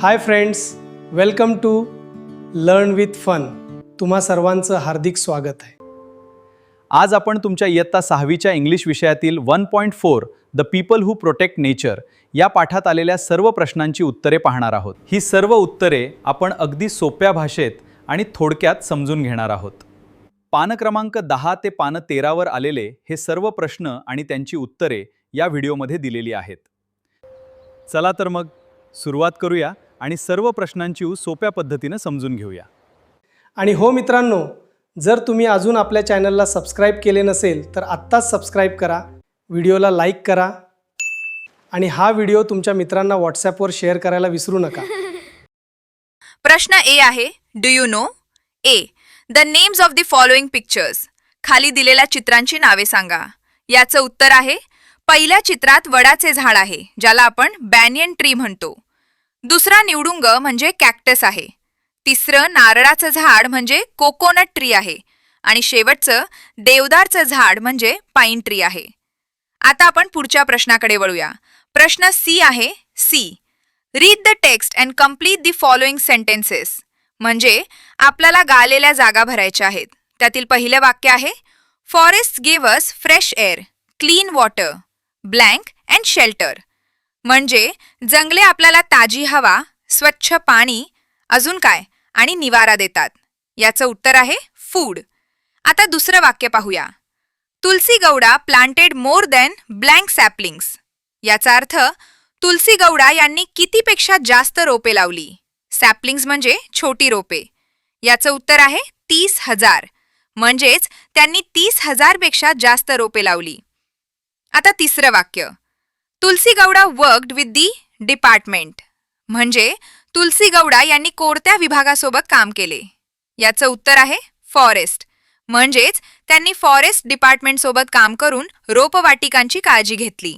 High friends, welcome to learn with fun. तुम्हा सर्वांचं हार्दिक स्वागत आहे. आज आपण तुमच्या इयत्ता 6वीच्या इंग्लिश विषयातील 1.4 the people who protect nature या पाठात आलेल्या सर्व प्रश्नांची उत्तरे पाहणार आहोत. ही सर्व उत्तरे आपण अगदी सोप्या भाषेत आणि थोडक्यात समजून घेणार आहोत. पान क्रमांक 10 ते पान 13 वर आलेले हे सर्व प्रश्न आणि त्यांची उत्तरे या व्हिडिओमध्ये दिलेली आहेत. चला तर मग सुरुवात करूया आणि सर्व प्रश्नांची सोप्या पद्धतीने समजून घेऊया. आणि हो मित्रांनो, जर तुम्ही अजून आपल्या चॅनलला सबस्क्राईब केले नसेल तर आत्ताच सबस्क्राईब करा, व्हिडिओला लाईक करा आणि हा व्हिडिओ तुमच्या मित्रांना व्हॉट्सॲपवर शेअर करायला विसरू नका. प्रश्न ए आहे, do you know? A, the names of the following pictures. खाली दिलेल्या चित्रांची नावे सांगा. याचं उत्तर आहे, पहिल्या चित्रात वडाचे झाड आहे, ज्याला आपण बॅनियन ट्री म्हणतो. दुसरा निवडुंग म्हणजे कॅक्टस आहे. तिसरं नारळाचं झाड म्हणजे कोकोनट ट्री आहे आणि शेवटचं देवदारचं झाड म्हणजे पाईन ट्री आहे. आता आपण पुढच्या प्रश्नाकडे वळूया. प्रश्न सी आहे, C, read the text and complete the following sentences. म्हणजे आपल्याला गाळलेल्या जागा भरायच्या आहेत. त्यातील पहिले वाक्य आहे, forest give us fresh air, clean water, blank and shelter. म्हणजे जंगले आपल्याला ताजी हवा, स्वच्छ पाणी, अजून काय, आणि निवारा देतात. याचं उत्तर आहे फूड. आता दुसरं वाक्य पाहूया. Tulsi Gowda planted more than blank saplings. याचा अर्थ, तुलसी गौडा यांनी कितीपेक्षा जास्त रोपे लावली. सॅपलिंग्स म्हणजे छोटी रोपे. याचं उत्तर आहे 30,000. म्हणजेच त्यांनी 30,000 पेक्षा जास्त रोपे लावली. आता तिसरं वाक्य, Tulsi Gowda worked with the department. म्हणजे तुलसी गौडा यांनी कोणत्या विभागासोबत काम केले. याचं उत्तर आहे फॉरेस्ट. म्हणजेच त्यांनी फॉरेस्ट डिपार्टमेंट सोबत काम करून रोपवाटिकांची काळजी घेतली.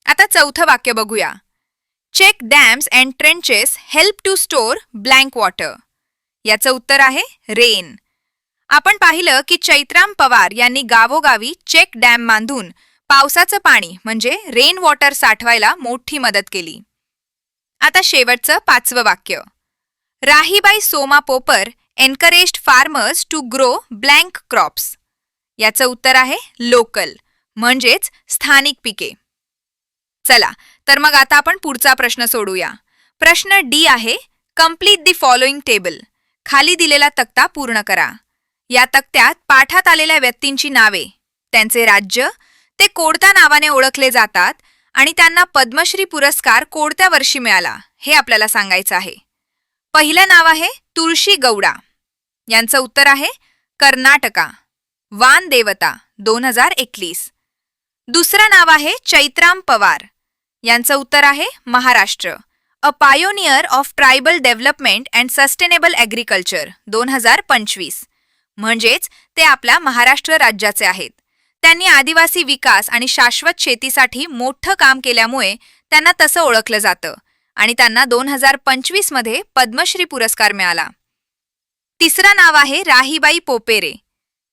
आता चौथं वाक्य बघूया. Check dams and trenches help to store blank water. याचं उत्तर आहे रेन. आपण पाहिलं की चैत्राम पवार यांनी गावोगावी चेक डॅम बांधून पावसाचं पाणी म्हणजे रेन वॉटर साठवायला मोठी मदत केली. आता शेवटचं पाचवं वाक्य, Rahibai Soma Popere encouraged farmers to grow blank crops. याचं उत्तर आहे लोकल. म्हणजेच स्थानिक पिके. चला तर मग आता आपण पुढचा प्रश्न सोडूया. प्रश्न डी आहे, कम्प्लीट द फॉलोइंग टेबल. खाली दिलेला तक्ता पूर्ण करा. या तक्त्यात पाठात आलेल्या व्यक्तींची नावे, त्यांचे राज्य, ते कोणत्या नावाने ओळखले जातात आणि त्यांना पद्मश्री पुरस्कार कोणत्या वर्षी मिळाला हे आपल्याला सांगायचं आहे. पहिलं नाव आहे तुळशी गौडा. यांचं उत्तर आहे कर्नाटका, वान देवता, 2021. दुसरं नाव आहे चैत्राम पवार. यांचं उत्तर आहे Maharashtra, a pioneer of tribal development and sustainable agriculture, 2025. म्हणजेच ते आपल्या महाराष्ट्र राज्याचे आहेत. त्यांनी आदिवासी विकास आणि शाश्वत शेतीसाठी मोठं काम केल्यामुळे त्यांना तसं ओळखलं जातं आणि त्यांना 2025 मध्ये पद्मश्री पुरस्कार मिळाला. तिसरं नाव आहे राहीबाई पोपेरे.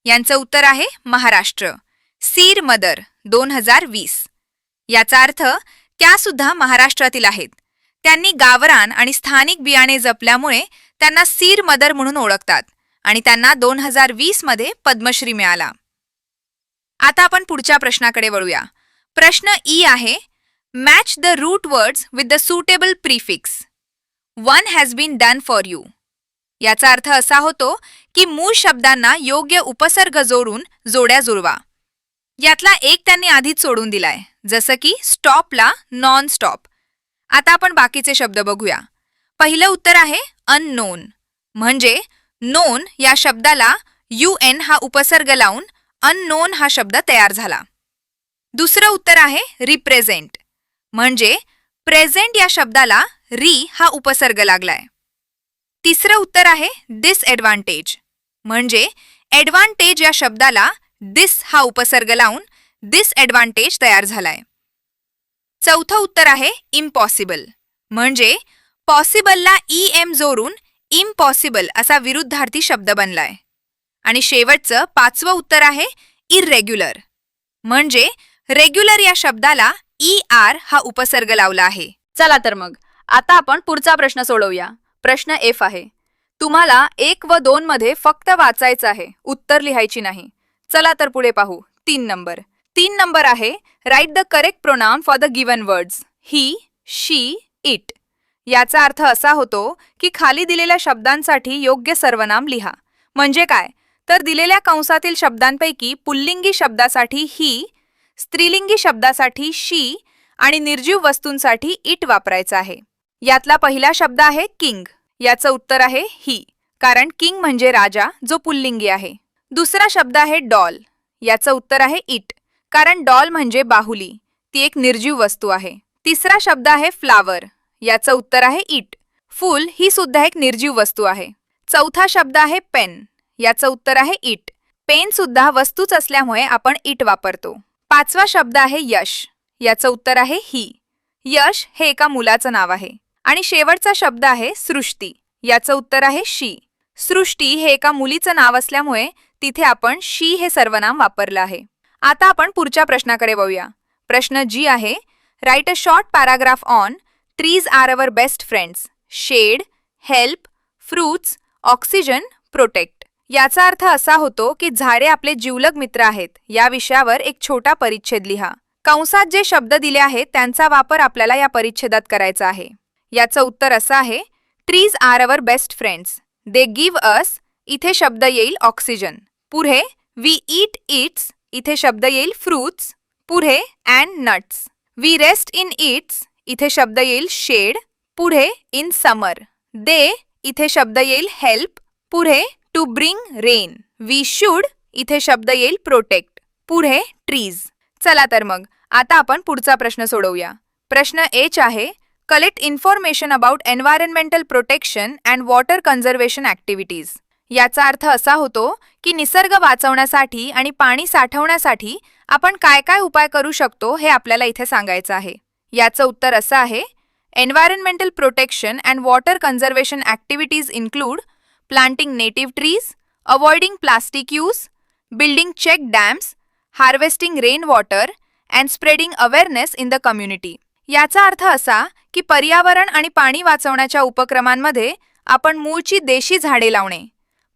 यांचं उत्तर आहे महाराष्ट्र, सीर मदर, 2020. याचा अर्थ त्या सुद्धा महाराष्ट्रातील आहेत. त्यांनी गावरान आणि स्थानिक बियाणे जपल्यामुळे त्यांना सीर मदर म्हणून ओळखतात आणि त्यांना 2020 मध्ये पद्मश्री मिळाला. आता आपण पुढच्या प्रश्नाकडे वळूया. प्रश्न ई आहे, match the root words with the suitable prefix. One has been done for you. याचा अर्थ असा होतो की मूळ शब्दांना योग्य उपसर्ग जोडून जोड्या जुळवा. यातला एक त्यांनी आधीच सोडून दिलाय, जसं की स्टॉपला नॉन स्टॉप. आता आपण बाकीचे शब्द बघूया. पहिलं उत्तर आहे अननोन. म्हणजे नोन या शब्दाला UN हा उपसर्ग लावून अननोन हा शब्द तयार झाला. दुसरं उत्तर आहे रिप्रेझेंट. म्हणजे प्रेझेंट या शब्दाला री हा उपसर्ग लागलाय. तिसरं उत्तर आहे डिसएडव्हान्टेज. म्हणजे एडव्हान्टेज या शब्दाला दिस हा उपसर्ग लावून डिसएडव्हान्टेज तयार झालाय. चौथं उत्तर आहे इम्पॉसिबल. म्हणजे पॉसिबलला EM जोडून इम्पॉसिबल असा विरुद्धार्थी शब्द बनलाय. आणि शेवटचं पाचवं उत्तर आहे इर्रेग्युलर. म्हणजे रेग्युलर या शब्दाला ER हा उपसर्ग लावला आहे. चला तर मग आता आपण पुढचा प्रश्न सोडवूया. प्रश्न एफ आहे. तुम्हाला 1 व 2 मध्ये फक्त वाचायचं आहे, उत्तर लिहायची नाही. चला तर पुढे पाहू. 3 नंबर. 3 नंबर आहे write the correct pronoun for the given words. He, she, it. याचा अर्थ असा होतो की खाली दिलेल्या शब्दांसाठी योग्य सर्वनाम लिहा. म्हणजे काय, तर दिलेल्या कंसातील शब्दांपैकी पुल्लिंगी शब्दासाठी ही, स्त्रीलिंगी शब्दासाठी शी आणि निर्जीव वस्तूंसाठी इट वापरायचा आहे. यातला पहिला शब्द आहे किंग. याचं उत्तर आहे ही, कारण किंग म्हणजे राजा, जो पुल्लिंगी आहे. दुसरा शब्द आहे डॉल. याचं उत्तर आहे इट, कारण डॉल म्हणजे बाहुली, ती एक निर्जीव वस्तू आहे. तिसरा शब्द आहे फ्लावर. याचं उत्तर आहे इट. फूल ही सुद्धा एक निर्जीव वस्तू आहे. चौथा शब्द आहे पेन. याचं उत्तर आहे इट. पेन सुद्धा वस्तूच असल्यामुळे आपण इट वापरतो. पाचवा शब्द आहे यश. याचं उत्तर आहे ही. यश हे एका मुलाचं नाव आहे. आणि शेवटचा शब्द आहे सृष्टी. याचं उत्तर आहे शी. सृष्टी हे एका मुलीचं नाव असल्यामुळे तिथे आपण शी हे सर्वनाम वापरलं आहे. आता आपण पुढच्या प्रश्नाकडे वळूया. प्रश्न जी आहे write a short paragraph on trees are our best friends. Shade, help, fruits, oxygen, protect. याचा अर्थ असा होतो की झाडे आपले जिवलग मित्र आहेत. या विषयावर एक छोटा परिच्छेद लिहा. कंसात जे शब्द दिले आहेत त्यांचा वापर आपल्याला या परिच्छेदात करायचा आहे. याचं उत्तर असं आहे trees are our best friends. They give us. इथे शब्द येईल ऑक्सिजन. पुढे वी ईट इट्स. इथे शब्द येईल फ्रूट्स. पुढे and nuts. We rest in its. इथे शब्द येईल शेड. पुढे इन समर. दे इथे शब्द येईल हेल्प. पुढे to bring rain. We should इथे शब्द येईल प्रोटेक्ट. पुढे ट्रीज. चला तर मग आता आपण पुढचा प्रश्न सोडवूया. प्रश्न एच आहे collect information about environmental protection and water conservation activities. याचा अर्थ असा होतो की निसर्ग वाचवण्यासाठी आणि पाणी साठवण्यासाठी आपण काय काय उपाय करू शकतो हे आपल्याला इथे सांगायचं आहे. याचं उत्तर असं आहे environmental protection and water conservation activities include planting native trees, avoiding plastic use, building check dams, harvesting rain water and spreading awareness in the community. याचा अर्थ असा की पर्यावरण आणि पाणी वाचवण्याच्या उपक्रमांमध्ये आपण मूळची देशी झाडे लावणे,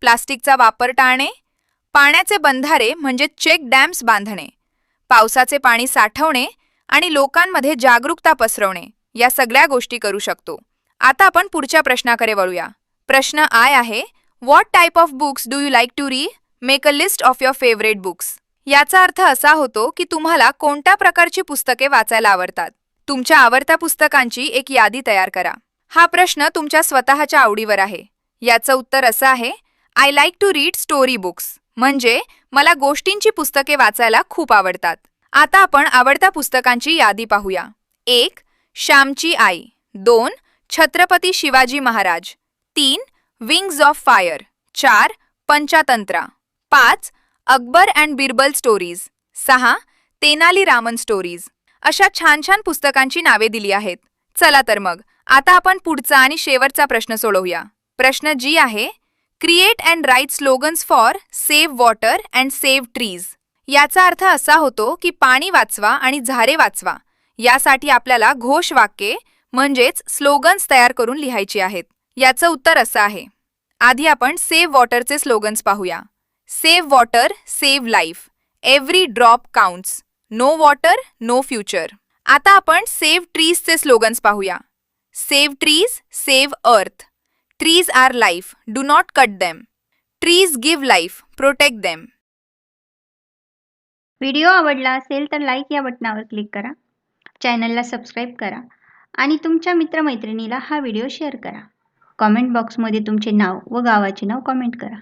प्लास्टिकचा वापर टाळणे, पाण्याचे बंधारे म्हणजे चेक डॅम्स बांधणे, पावसाचे पाणी साठवणे आणि लोकांमध्ये जागरूकता पसरवणे या सगळ्या गोष्टी करू शकतो. आता आपण पुढच्या प्रश्नाकडे वळूया. प्रश्न आय आहे what type of books do you like to read? Make a list of your favourite books. याचा अर्थ असा होतो की तुम्हाला कोणत्या प्रकारची पुस्तके वाचायला आवडतात. तुमच्या आवडत्या पुस्तकांची एक यादी तयार करा. हा प्रश्न तुमच्या स्वतःच्या आवडीवर आहे. याचं उत्तर असं आहे I like to read story books. म्हणजे मला गोष्टींची पुस्तके वाचायला खूप आवडतात. आता आपण आवडत्या पुस्तकांची यादी पाहूया. 1. श्यामची आई. 2. Chhatrapati Shivaji Maharaj. 3. Wings of fire. 4. Panchatantra. 5. Akbar and Birbal stories. 6. Tenali Raman stories. अशा छान छान पुस्तकांची नावे दिली आहेत. चला तर मग आता आपण पुढचा आणि शेवटचा प्रश्न सोडवूया. प्रश्न जी आहे create and write slogans for save water and save trees. याचा अर्थ असा होतो की पाणी वाचवा आणि झाडे वाचवा यासाठी आपल्याला घोषवाक्ये म्हणजेच स्लोगन्स तयार करून लिहायची आहेत. याचं उत्तर असं आहे. आधी आपण सेव्ह वॉटरचे स्लोगन्स पाहूया. Save water, save life. Every drop counts. No water, no future. आता आपण सेव्ह ट्रीजचे स्लोगन्स पाहूया. Save trees, save earth. Trees are life, do not cut them. Trees give life, protect them. Video आवडला असेल तर like या बटनावर click करा, चॅनलला सबस्क्राईब करा आणि तुमच्या मित्रमैत्रिणीला हा व्हिडिओ शेअर करा. कॉमेंट बॉक्समध्ये तुमचे नाव व गावाचे नाव कॉमेंट करा.